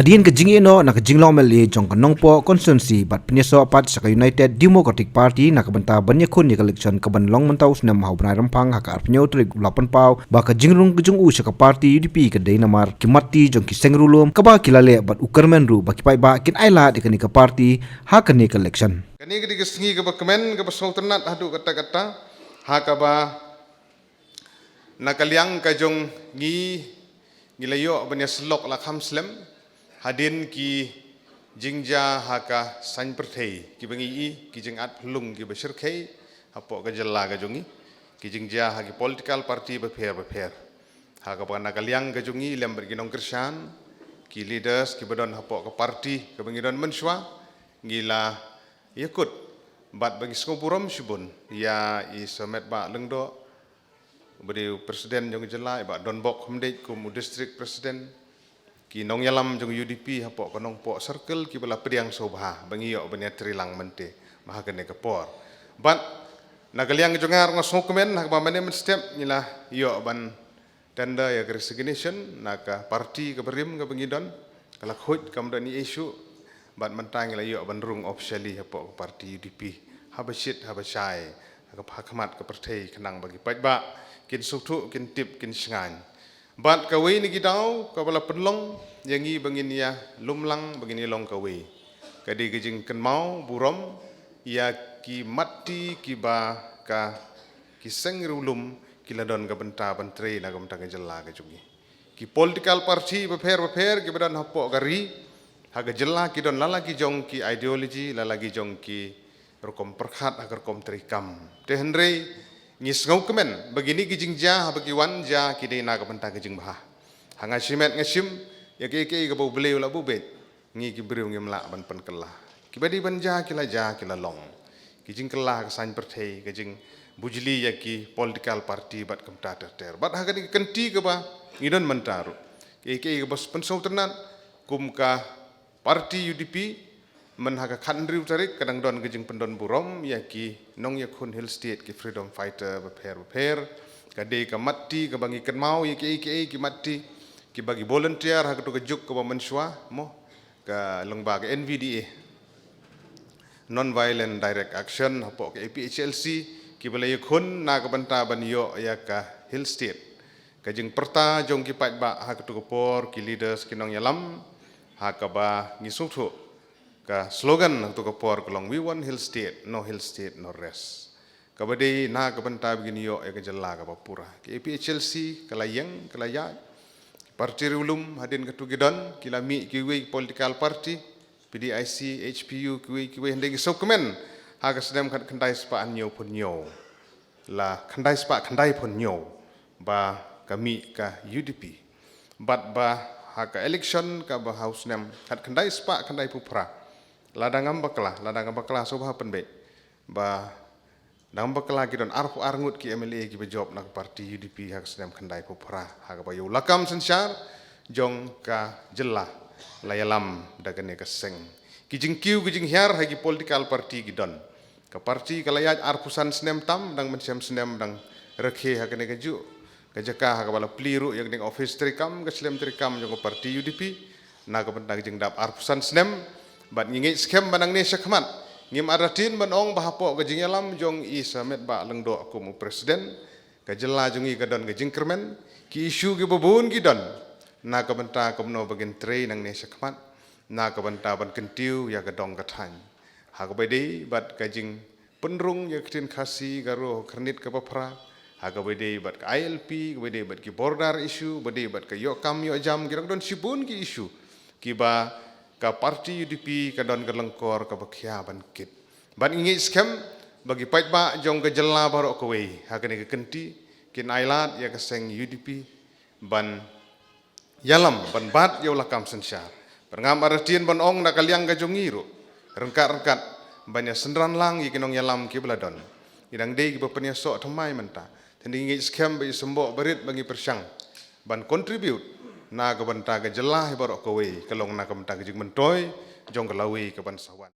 Hadian ke jingino nak jinglong meli jong kanongpo konstituensi bat penyeso pat saka United Democratic Party nak benta banyak kun ya election ke banlong mentau senam hau benai rempang hak arpenyo trik lapan pau ba ke jingrung ke jong u saka parti UDP ke Dainamar kimati jong ki sengrulum ke ba kilale bat ukermen ru ba kipai ba kin aila de ke parti hak ke election. Kani ke sengi ke kemen ke sultanat hadu kata-kata hak ba nakaliang ka jong ngilayo banya selok la khamslem hadin ki jingja haka san perthei ki bangi ki jingat lung ki besirkhei apo ka jalla ga jongi ki jingja ha ki political party befer haka bana kaliang ga jongi lem berginong krisyan ki leaders ki badon apo ka party ka bangi don menswa ngila yakut bat bagi skopurom subun ya I somet ba lengdo beri presiden jong jalla ba don bok humdej kum district president ki nong yalam jong UDP hapok kanong po circle ki bala priang sobha bangiyo banya trilang mente mahagane kapor but nagaliang jongar nga sokmen hak ba mane step nila yo ban tanda ya resignation naka party ka berim ka bangidon kala khoj kam dani issue but mentang la yo ban rung officially hapok party UDP habashit habashai ka phakmat ka perthei kanang bagi pajba kin suktu kin tip kin sngan bat kawai ni gidau kabala penlong yangi bangin ya lumlang bangin long kawai kadi gejing kenmau burom ya ki mati ki ba ka ki sengrulum ki ladon ka benta bantre na ka benta jella ka jungi ki political party befer ki badan hapo gari haga jella ki don lala ki jong ki ideology lala ki jong ki rokom perkhat agar kom trikam te henry ngis ngau kemen begini gijing ja bagi wan ja kini na ka benta gijing bah hanga simet ngasim ya ke ke bau beliau la bu bet ngi ki briu ngi mla ban pen kelah ki badi ban ja kila long gijing kelah ka san perthei gijing bujli ya ki political party bat kemta ter bat haga ni kenti ke ba ngidon mentaru ke bos pensultanat kum ka parti UDP men haga khandriu tarik kadang don gejing pendon burom ya ki nong ya kun hill state ki freedom fighter beper kade ka mati ka bangi ken mau ya ki mati ki bagi volunteer haga to juk ka menswa mo ka lengba ka NVDA non violent direct action hapo ka APHLC ki bala ya kun na ka banta ban yo ya ka hill state ka jing perta jong ki pat ba haga to por ki leaders ki nong yalam haga ba ngisuthu ka slogan untuk kapor kolong we want hill state no rest kabadi na kabanta begini yo ya kejala ka papura ke APHLC kalayang kalaya parti ulum hadin ketugidon kilami kiwi political party PDIC HPU kiwi hendeng sokmen ha ka sedem khandai spa anyo pun nyo la khandai spa khandai pun nyo ba kami ka UDP bat ba ha ka election ka ba house nem khandai spa khandai pupra ladang bakla sobha penbe ba dang bakla kidon arfu arngut ki MLA ki bejob nak parti UDP hak sedem khandai popra hak ba yu lakam sensar jong ka jella layalam dagane ka seng ki jingkiu ki jinghiar hagi political party gidon ka parti kalayaj arpusan senem tam dang mencem senem dang rekhe hakane ka ju ka jaka hak bala pliru yang ding office trikam ka slem trikam jong parti UDP na ka bentang jing dap arpusan senem bat ngingit skem banang ne sakmat ngim aratin banong bahapo ka jingalam jong I samet ba lengdo aku mu presiden ka jella jongi ka don ka jingkermen ki isu ki bobun ki don na ka benta ka no bagen tre nang ne sakmat na ka benta ban kentiu ya ka dong ka than ha ka bede bat ka jing penrung ya ktin khasi garo kernit ka papra ha ka bede bat ka ILP ka bede bat ki border issue bede bat ka yo kam yo jam ki don sibun ki issue ki ba ka parti UDP ka don ka lengkor ka bakhya ban kit ban ingi scam bagi pait ba jong ka jella baro ko we ha ka ni ka kenti kin ailat ya ka seng UDP ban yalam ban bat yo lakam sensar perngam aratin ban ong na kaliang ka jongiru rengkat banyak sendran lang yi kinong yalam ki bladon idang dei ki bapenya sok thamai menta tendi ingi scam bagi sembok berit bagi persyang ban contribute na ka banta ka jelah baro ko we kalong na ka banta ka jing mentoy jong ka lawi ka ban sawan